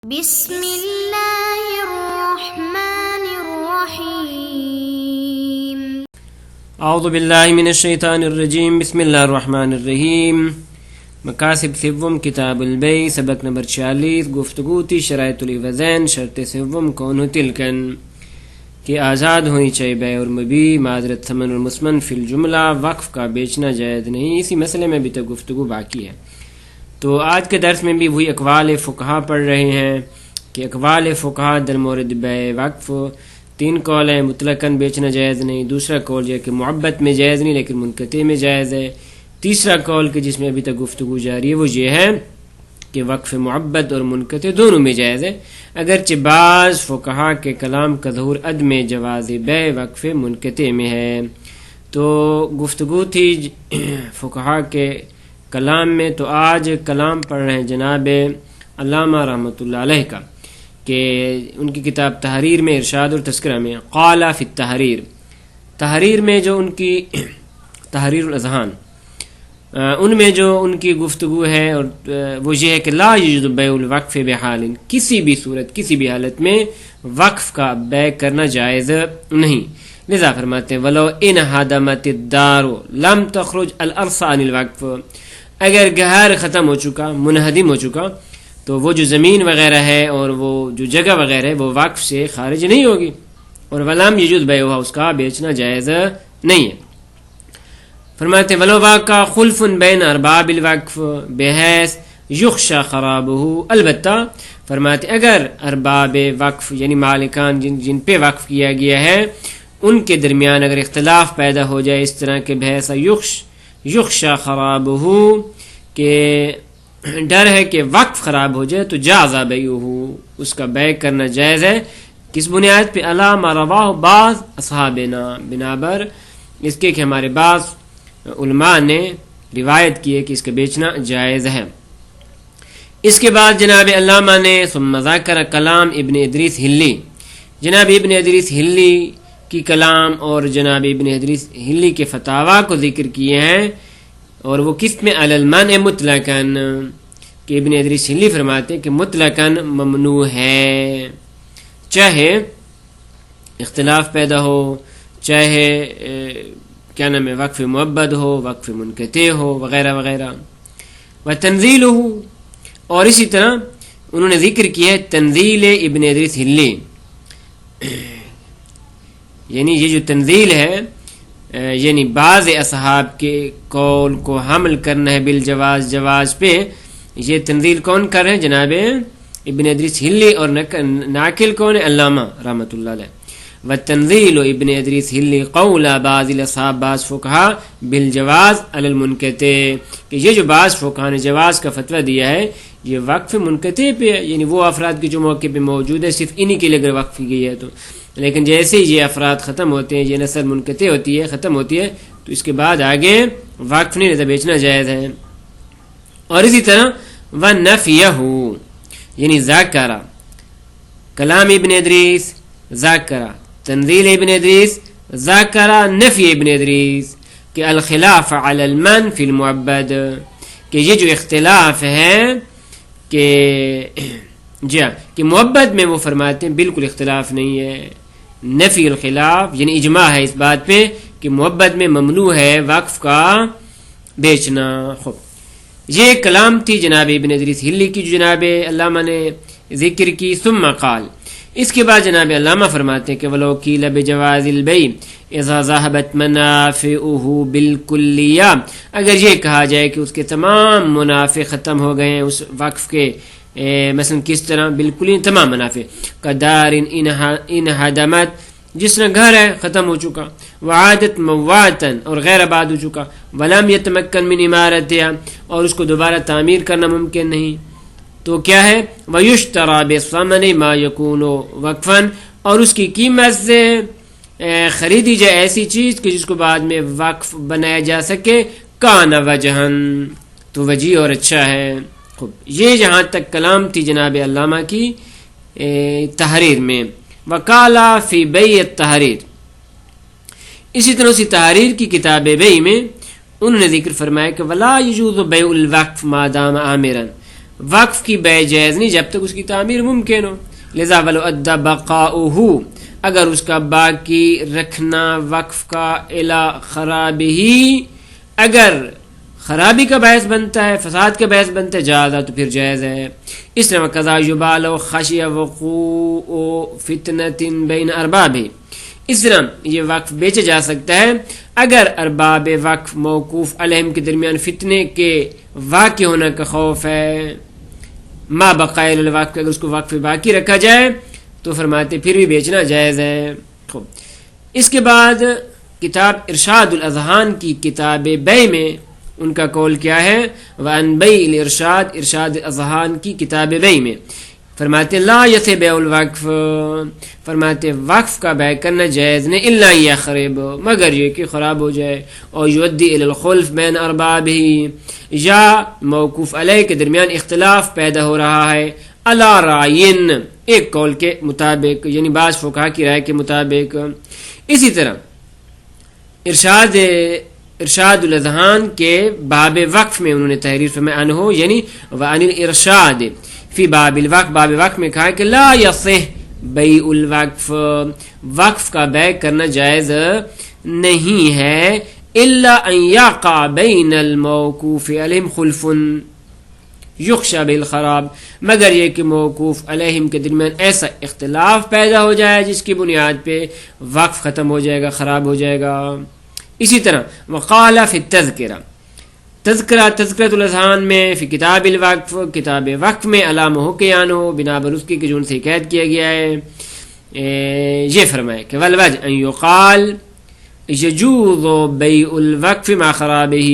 بسم اللہ الرحمن الرحیم اعوذ باللہ من الشیطان الرجیم بسم اللہ الرحمن الرحیم مقاصد سوم کتاب البیع سبق نمبر 46 گفتگو تھی شرائط العوضین شرط سوم کون تلکن کہ آزاد ہونی چاہیے بیع اور مبیع معذرت ثمن المسمن فی الجملہ وقف کا بیچنا جائز نہیں. اسی مسئلے میں ابھی تک گفتگو باقی ہے. تو آج کے درس میں بھی وہی اقوال فقہا پڑھ رہے ہیں کہ اقوال فقہا در مورد بیع وقف 3 قول ہیں. مطلقاً بیچنا جائز نہیں، دوسرا قول یہ کہ معبت میں جائز نہیں لیکن منقطع میں جائز ہے، تیسرا قول کہ جس میں ابھی تک گفتگو جاری ہے وہ یہ ہے کہ وقف معبت اور منقطع دونوں میں جائز ہے، اگرچہ بعض فقہا کے کلام کا ظہور عدم جواز بیع وقف منقطع میں ہے. تو گفتگو تھی فقہا کے کلام میں. تو آج کلام پڑھ رہے ہیں جناب علامہ رحمۃ اللہ علیہ کا کہ ان کی کتاب تحریر میں ارشاد اور تذکرہ میں قال فی التحریر، تحریر میں جو ان کی تحریر الاذہان ان میں جو ان کی گفتگو ہے اور وہ یہ ہے کہ لا یجوز بیع الوقف بحال، کسی بھی صورت کسی بھی حالت میں وقف کا بیع کرنا جائز نہیں. لذا فرماتے ہیں ولو ان ہدمت الدار لم تخرج الارض عن الوقف، اگر گھر ختم ہو چکا منہدم ہو چکا تو وہ جو زمین وغیرہ ہے اور وہ جو جگہ وغیرہ ہے وہ وقف سے خارج نہیں ہوگی، اور ولم یجوز بیعها اس کا بیچنا جائز نہیں ہے. فرماتے ولو واقع خلف بین ارباب الوقف بحیث یخشى خرابه، البتہ فرماتے اگر ارباب وقف یعنی مالکان جن پہ وقف کیا گیا ہے ان کے درمیان اگر اختلاف پیدا ہو جائے اس طرح کے بحیث یخشى خرابه کہ ڈر ہے کہ وقف خراب ہو جائے تو جاز بیعه اس کا بیع کرنا جائز ہے. کس بنیاد پہ؟ علی ما رواہ بعض اصحابنا، بنابر اس کے کہ ہمارے بعض علماء نے روایت کی ہے کہ اس کا بیچنا جائز ہے. اس کے بعد جناب علامہ نے ثم ذکر کلام ابن ادریس ہلی، جناب ابن ادریس ہلی کی کلام اور جناب ابن ادریس ہلی کے فتاوی کو ذکر کیے ہیں، اور وہ کس میں علی المنع مطلقاً، کہ ابن ادریس ہلی فرماتے ہیں کہ مطلقاً ممنوع ہے، چاہے اختلاف پیدا ہو، چاہے کیا نام ہے وقف معبد ہو، وقف منقطع ہو، وغیرہ وغیرہ. وتنزیلہ، اور اسی طرح انہوں نے ذکر کیا ہے تنزیل ابن ادریس ہلی، یعنی یہ جو تنزیل ہے یعنی بعض اصحاب کے قول کو حمل کرنا ہے بالجواز، جواز پہ. یہ تنزیل کون کر رہے ہیں؟ جناب ابن ادریس ہلی، اور ناقل کون ہے؟ علامہ رحمۃ اللہ علیہ. وتنزیل ابن ادریس ہلی قول بعض الاصحاب، بعض فقہا بالجواز علی المنقطع، کہ یہ جو بعض فقہا نے جواز کا فتویٰ دیا ہے یہ وقف منقطع پہ ہے، یعنی وہ افراد کے جو موقع پہ موجود ہے صرف انہی کے لیے اگر وقف کی گئی ہے تو، لیکن جیسے ہی یہ افراد ختم ہوتے ہیں، یہ نسل منقطع ہوتی ہے، ختم ہوتی ہے، تو اس کے بعد آگے وقف نہیں رہتا، بیچنا جائز ہے. اور اسی طرح ونفیہ، یعنی ذکر کلام ابن ادریس، ذکر تنزیل ابن ادریس، ذکر نفی ابن ادریس کہ الخلاف علی المن فی المعبد، کہ یہ جو اختلاف ہے کہ کہ معبد میں وہ فرماتے ہیں بالکل اختلاف نہیں ہے. نفی الخلاف یعنی اجماع ہے اس بات پہ کہ معبد میں ممنوع ہے وقف کا بیچنا. خوب، یہ کلام تھی جناب ابن ادریس ہلی کی جو جناب علامہ نے ذکر کی. ثم قال، اس کے بعد جناب علامہ فرماتے ہیں کہ ولو قیل بجواز البیع اذا ذهبت منافعه بالکلیہ، اگر یہ کہا جائے کہ اس کے تمام منافع ختم ہو گئے ہیں اس وقف کے، مثلا کس طرح؟ بالکل تمام منافع، قدار ان ہدمت، جس طرح گھر ہے ختم ہو چکا، وعادت مواتن اور غیر آباد ہو چکا، ولم یتمکن من عمارتها اور اس کو دوبارہ تعمیر کرنا ممکن نہیں، تو کیا ہے؟ ویشتری بثمن ما یکون وقفا، اور اس کی قیمت سے خریدی جائے ایسی چیز کہ جس کو بعد میں وقف بنایا جا سکے، کان وجہن، تو وجہ اور اچھا ہے. یہ جہاں تک کلام تھی جناب علامہ کی تحریر میں. وقالا فی بیع التحریر، اسی طرح اسی تحریر کی کتاب بیع میں انہوں نے ذکر فرمایا کہ ولا یجوز بیع الوقف ما دام آمرا، وقف کی بے جائز نہیں جب تک اس کی تعمیر ممکن ہو. لذا ولو ادى بقاؤه اگر اس کا باقی رکھنا وقف کا الی خرابہ اگر خرابی کا باعث بنتا ہے فساد کا باعث بنتا ہے جائز تو پھر جائز ہے. اس طرح قضا یبال خشی وقوع فتنۃ بین ارباب اس طرح یہ وقف بیچا جا سکتا ہے اگر ارباب وقف موقوف علیہم کے درمیان فتنے کے واقع ہونے کا خوف ہے. ما بقائل الوقف اگر اس کو وقف باقی رکھا جائے تو فرماتے پھر بھی بیچنا جائز ہے. خوب اس کے بعد کتاب ارشاد الاذہان کی کتاب بے میں ان کا قول کیا ہے. وان بی الارشاد ارشاد الاذہان کی کتاب بے میں فرماتے لا یث بیع الوقف فرماتے وقف کا بیع کرنا جائز نہیں الا یخرب مگر یہ کہ خراب ہو جائے اور یؤدی الی الخلف بین اربابہ یا موقوف علیہ کے درمیان اختلاف پیدا ہو رہا ہے علی رائن ایک قول کے مطابق یعنی بعض فقہا کی رائے کے مطابق. اسی طرح ارشاد الاذہان کے باب وقف میں انہوں نے تحریر فرمایا عنہ یعنی وعن الارشاد فی باب الوقف باب وقف میں کہا کہ لا یصح بیع الوقف وقف کا بیع کرنا جائز نہیں ہے الا ان یقع بین الموقوف علیہم خلف یخشى بالخراب مگر یہ کہ موقوف علیہم کے درمیان ایسا اختلاف پیدا ہو جائے جس کی بنیاد پہ وقف ختم ہو جائے گا خراب ہو جائے گا. اسی طرح وقال فی التذکرہ تذکرۃ الاذہان میں فی کتاب الوقف کتاب وقف میں علامہ حکیان ہو بنا بر اس کی کہ جو ان سے قید کیا گیا ہے یہ فرمائے کہ والوجہ ان یقال یجوز بیع الوقف مع خرابہ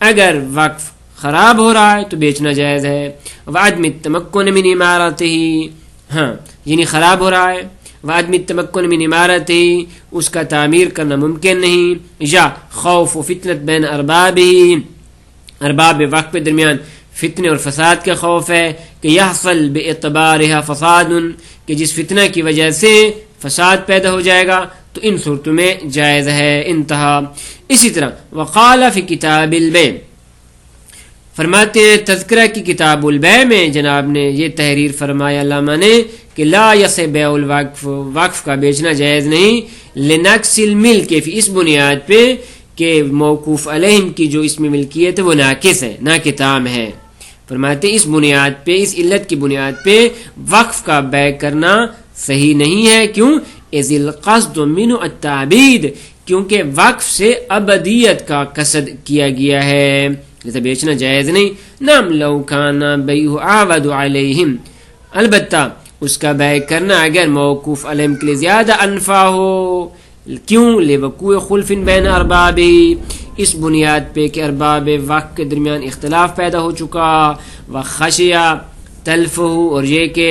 اگر وقف خراب ہو رہا ہے تو بیچنا جائز ہے. وعدم التمکن من عمارتہ ہاں یعنی خراب ہو رہا ہے وعدم التمکن من عمارتہ اس کا تعمیر کرنا ممکن نہیں یا خوف و فتنت بین اربابہ ارباب وقف کے درمیان فتنے اور فساد کا خوف ہے کہ یحصل باعتبارها فساد کہ جس فتنہ کی وجہ سے فساد پیدا ہو جائے گا تو ان صورتوں میں جائز ہے. انتہا. اسی طرح وقال فی کتاب البیع فرماتے ہیں تذکرہ کی کتاب البیع میں جناب نے یہ تحریر فرمایا علامہ نے کہ لا یصح بیع الوقف وقف کا بیچنا جائز نہیں لنقص الملک فی اس بنیاد پہ کہ موقوف علیہم کی جو اس میں ملکیت ہے وہ ناقص ہے ناکتام ہے. فرماتے اس بنیاد پہ اس علت کی بنیاد پہ وقف کا بیع کرنا صحیح نہیں ہے. کیوں؟ اذ القصد منہ التعبید کیونکہ وقف سے ابدیت کا قصد کیا گیا ہے لذا بیچنا جائز نہیں. نام لو کان بیع عاود علیہم البتہ اس کا بیع کرنا اگر موقوف علیہم کے لیے زیادہ انفع ہو. کیوں؟ لوقوع خلف بین ارباب اس بنیاد پہ کہ ارباب وقت کے درمیان اختلاف پیدا ہو چکا وخشیہ تلف اور یہ کہ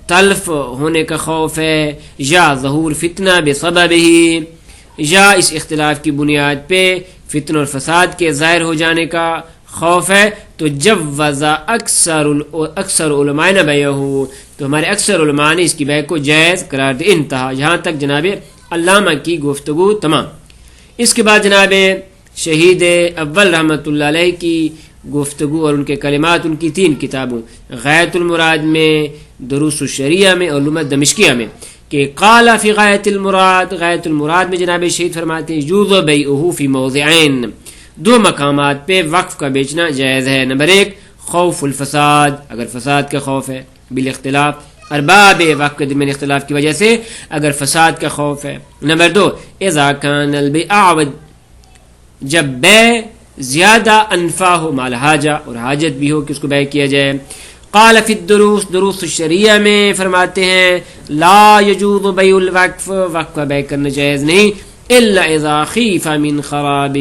تلف ہونے کا خوف ہے یا ظہور فتنہ بسببہ یا اس اختلاف کی بنیاد پہ فتن اور فساد کے ظاہر ہو جانے کا خوف ہے تو جوز اکثر علماء نے بیعہ تو ہمارے اکثر علماء نے اس کی بیع کو جائز قرار دے. انتہا. یہاں تک جناب علامہ کی گفتگو تمام. اس کے بعد جناب شہید اول رحمۃ اللہ علیہ کی گفتگو اور ان کے کلمات ان کی 3 کتابوں غایۃ المراد میں دروس الشریعہ میں اور لمعۃ دمشقیہ میں کہ قال فی غایۃ المراد میں جناب شہید فرماتے ہیں یجوز بیعہ فی موضعین 2 مقامات پہ وقف کا بیچنا جائز ہے. نمبر 1 خوف الفساد اگر فساد کا خوف ہے بالاختلاف ارباب وقف کے درمیان اختلاف کی وجہ سے اگر فساد کا خوف ہے. نمبر 2 اذا کان البیع اعوج جب بیع زیادہ انفع ہو مال حاجہ اور حاجت بھی ہو کہ اس کو بیع کیا جائے. قال فی دروس الشریعہ میں فرماتے ہیں لا یجوز بیع الوقف وقف کا بیع کرنا جائز نہیں الا اذا خیف من خرابہ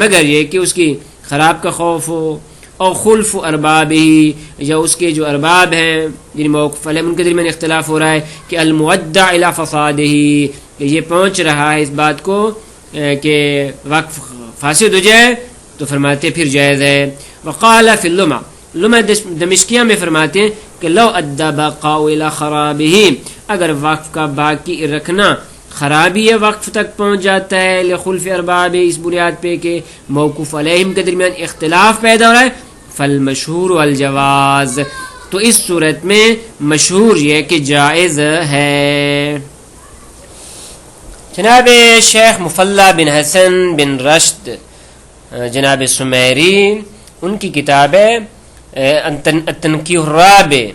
مگر یہ کہ اس کی خراب کا خوف ہو اور خلف اربابہ یا اس کے جو ارباب ہیں جن موقف علیہم ان کے درمیان اختلاف ہو رہا ہے کہ المودع الی فسادہ یہ پہنچ رہا ہے اس بات کو کہ وقف فاسد ہو جائے تو فرماتے پھر جائز ہے. وقال فی لمعہ دمشقیہ میں فرماتے ہیں کہ لو ادى بقاء الی خرابہ اگر وقف کا باقی رکھنا خرابی وقف تک پہنچ جاتا ہے لخلف ارباب اس بنیاد پہ کہ موقوف علیہم کے درمیان اختلاف پیدا ہو رہا ہے فالمشہور الجواز، تو اس صورت میں مشہور یہ کہ جائز ہے۔ جناب شیخ مفلا بن حسن بن رشد جناب سمیری، ان کی کتاب ہے التنقیح الرابع،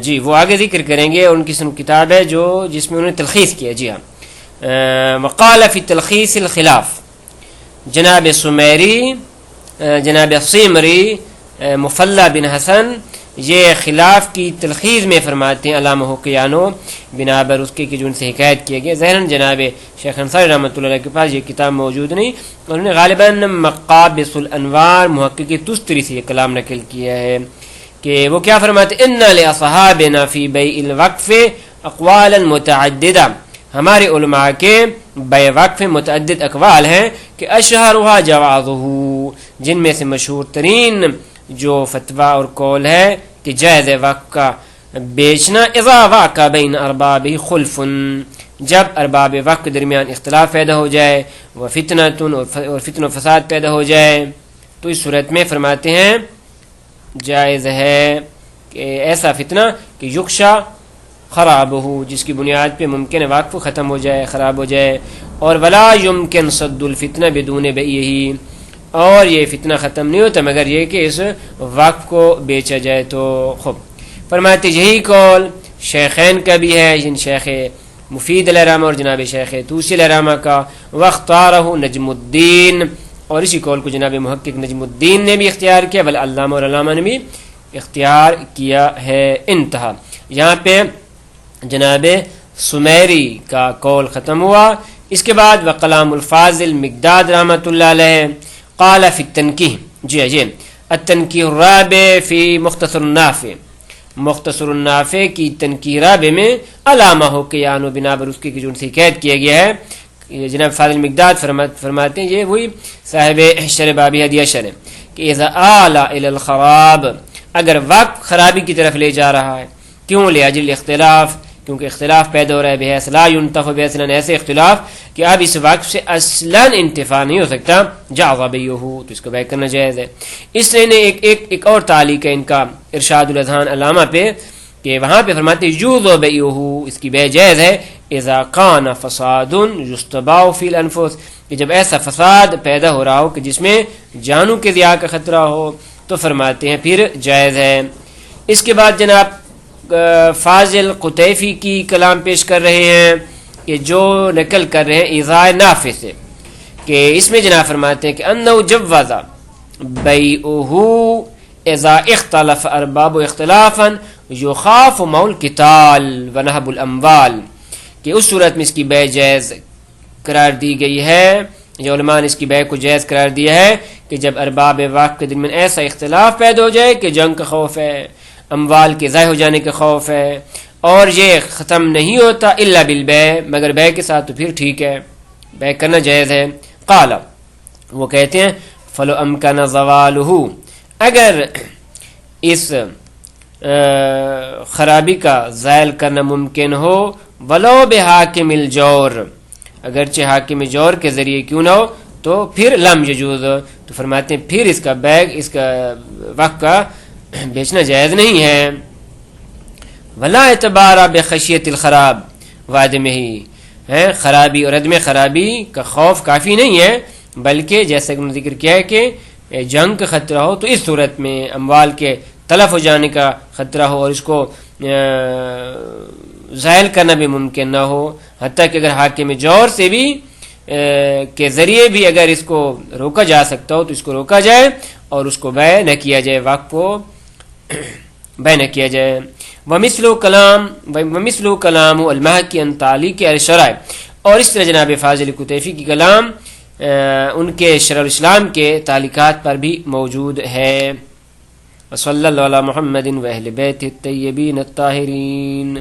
جی وہ آگے ذکر کریں گے، ان کی کتاب ہے جس میں انہوں نے تلخیص کیا، جی ہاں، وقال فی تلخیص الخلاف، جناب سمیری، جناب سیمری، مفلا بن حسن یہ خلاف کی تلخیص میں فرماتے ہیں علامہ حقیانو، بنا بر اس کے جو ان سے حکایت کیے گئے۔ ظاہراً جناب شیخ انصاری رحمۃ اللہ علیہ کے پاس یہ کتاب موجود نہیں، انہوں نے غالباً مقابس الانوار محقق تستری سے یہ کلام نقل کیا ہے کہ وہ کیا فرماتے ہیں، ان لاصحابنا فی بیع الوقف اقوالا متعددہ، ہمارے علماء کے بیع وقف متعدد اقوال ہیں کہ اشہرها جوازہ، جن میں سے مشہور ترین جو فتویٰ اور قول ہے کہ جائز وقف کا بیچنا اذا واقع بین ارباب خلف، جب ارباب وقف کے درمیان اختلاف پیدا ہو جائے، وفتنۃ اور فتن و فساد پیدا ہو جائے، تو اس صورت میں فرماتے ہیں جائز ہے کہ ایسا فتنہ کہ یکشا خرابہ، جس کی بنیاد پہ ممکن ہے وقف ختم ہو جائے، خراب ہو جائے، اور ولا یمکن صد الفتنہ بدون بیعہ، اور یہ فتنہ ختم نہیں ہوتا مگر یہ کہ اس وقف کو بیچا جائے۔ تو خوب فرماتے یہی قول شیخین کا بھی ہے، جن شیخ مفید علیہ رحمہ اور جناب شیخ طوسی علیہ رحمہ کا، واختارہ نجم الدین، اور اسی قول کو جناب محقق نجم الدین نے بھی اختیار کیا، بل علامہ اور علامہ نے بھی اختیار کیا ہے۔ انتہا، یہاں پہ جناب سمیری کا قول ختم ہوا۔ اس کے بعد وکلام الفاضل مقداد رحمۃ اللہ علیہ قال فی التنقیح، جی التنقیح الرابع فی مختصر النافع، مختصر النافع کی تنقیح رابع میں علامہ حقیان و بنا بر اس کی جو ان سے قید کیا گیا ہے، یہ جناب فاضل مقداد فرماتے ہیں، یہ وہی صاحب شرح بابی ہدیہ شرح، کہ اذا آل الی الخراب، اگر وقت خرابی کی طرف لے جا رہا ہے، کیوں؟ لاجل اختلاف، کیونکہ اختلاف پیدا ہو رہا ہے، بحیث لا ينتفع باصلاً، ایسے اختلاف کہ اب اس وقت سے اصلاً انتفاع نہیں ہو سکتا، جاز بیعہ، تو اس کو بیع کرنا جائز ہے۔ اس لیے ایک اور تعلیق ہے ان کا ارشاد الاذہان علامہ پہ، کہ وہاں پہ فرماتے یجوز بیعہ، اس کی بیع جائز ہے، اذا کان فساد یستباع فی الانفس، کہ جب ایسا فساد پیدا ہو رہا ہو کہ جس میں جانوں کے ضیاع کا خطرہ ہو، تو فرماتے ہیں پھر جائز ہے۔ اس کے بعد جناب فاضل قطیفی کی کلام پیش کر رہے ہیں کہ جو نقل کر رہے ہیں ایذاء نافع سے، کہ اس میں جناب فرماتے ہیں کہ انہو جوز بیعہ اذا اختلف ارباب اختلافا یخاف مول القتال ونہب الاموال، کہ اس صورت میں اس کی بیع جائز قرار دی گئی ہے، جو علماء نے اس کی بیع کو جائز قرار دیا ہے کہ جب ارباب وقت کے درمیان ایسا اختلاف پیدا ہو جائے کہ جنگ کا خوف ہے، اموال کے ضائع ہو جانے کا خوف ہے، اور یہ ختم نہیں ہوتا الا بالبیع، مگر بیع کے ساتھ، تو پھر ٹھیک ہے، بیع کرنا جائز ہے۔ قال، وہ کہتے ہیں فلو امکن زوالہ، اگر اس خرابی کا زائل کرنا ممکن ہو، ولو بحاکم الجور، اگرچہ حاکم جور کے ذریعے کیوں نہ ہو، تو پھر لم یجوز، تو فرماتے ہیں پھر اس کا بیع، اس کا وقت کا بیچنا جائز نہیں ہے۔ ولا اعتبار بخشیت الخراب وعدمہ، ہے خرابی اور عدم خرابی کا خوف کافی نہیں ہے، بلکہ جیسا کہ انہوں نے ذکر کیا ہے کہ جنگ کا خطرہ ہو، تو اس صورت میں اموال کے تلف ہو جانے کا خطرہ ہو اور اس کو زائل کرنا بھی ممکن نہ ہو، حتیٰ کہ اگر حاکم جور سے بھی کے ذریعے بھی اگر اس کو روکا جا سکتا ہو تو اس کو روکا جائے اور اس کو بیع نہ کیا جائے، وقت کو بیع نہ کیا جائے۔ ومثل کلام المحکی عن تعلیق الشرائع، اور اس طرح جناب فاضل قطیفی کی کلام ان کے شرح الاسلام کے تعلیقات پر بھی موجود ہے۔ وصلی اللہ علی محمد و اہل بیت الطیبین الطاہرین۔